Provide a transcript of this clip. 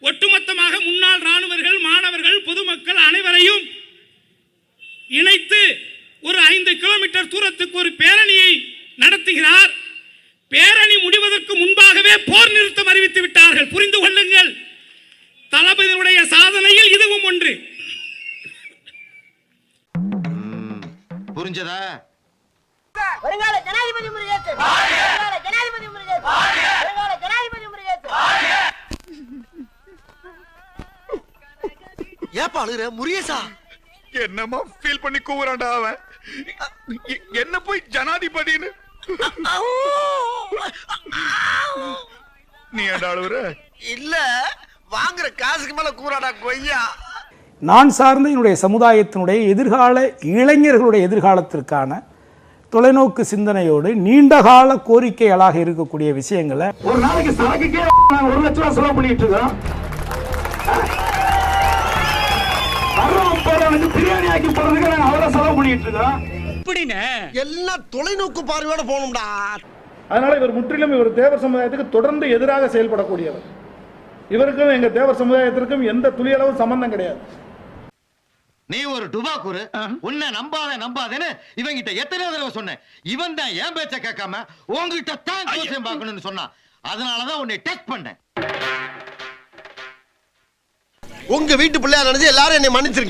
ஒட்டுமொத்தமாக முன்னாள் ராணுவர்கள், மாணவர்கள், பொதுமக்கள் அனைவரையும் இணைத்து ஒரு 5 கிலோமீட்டர் தூரத்துக்கு ஒரு பேரணியை நடத்துகிறார். பேரணி முடிவதற்கு முன்பாகவே போர் நிறுத்தம் அறிவித்து விட்டார்கள். புரிந்து கொள்ளுங்கள், தளபதியுடைய சாதனையில் இதுவும் ஒன்று. புரிஞ்சதா? வருங்கால ஜனாதிபதி முருகேசு, வருங்கால ஜனாதிபதி முருகேசு, வருங்கால ஜனாதிபதி முருகேசு. ஏப்பா அழுகுற முருகேசா? என்னமா ஃபீல் பண்ணி கூவுறான்டா அவன். என்ன போய் ஜனாதிபதின்னு நீ ஏன்டா அழுகுற? இல்ல, வாங்குற காசுக்கு மேல கூறாடா கொய்யா. நான் சார்ந்த என்னுடைய சமுதாயத்தினுடைய எதிர்கால இளைஞர்களுடைய எதிர்காலத்திற்கான தொலைநோக்கு சிந்தனையோடு நீண்டகால கோரிக்கைகளாக இருக்கக்கூடிய விஷயங்களை ஒரு நாளைக்கு சரக்குக்கே 1 லட்சம் ரூபாய் செலவு பண்ணிட்டு இருக்கோம். பிரியாணி ஆக்கி போறதுக்கு நாங்க அவ்வளவு செலவு பண்ணிட்டு இருக்கோம். எல்லாம் தொலைநோக்கு பார்வையோட போகணும்டா. அதனால இவர் முற்றிலும் இவர் தேவர் சமுதாயத்துக்கு தொடர்ந்து எதிராக செயல்படக்கூடியவர். இவருக்கும் எங்க தேவர் சமுதாயத்திற்கும் எந்த துளியளவு சம்பந்தம் கிடையாது. நீ ஒரு டுபாக்கூரு, உன்னை நம்பாதேன்னு இவங்கிட்ட எத்தனை தடவை சொன்னேன். இவன் தான் என் பேச்ச கேட்காம உங்ககிட்ட தான் ஜோசியம் பார்க்கணும்னு சொன்னான். அதனாலதான் உன்னை டெஸ்ட் பண்ணேன். உங்க வீட்டு பிள்ளையா நினைச்சு எல்லாரும் என்னை மன்னிச்சிருக்க.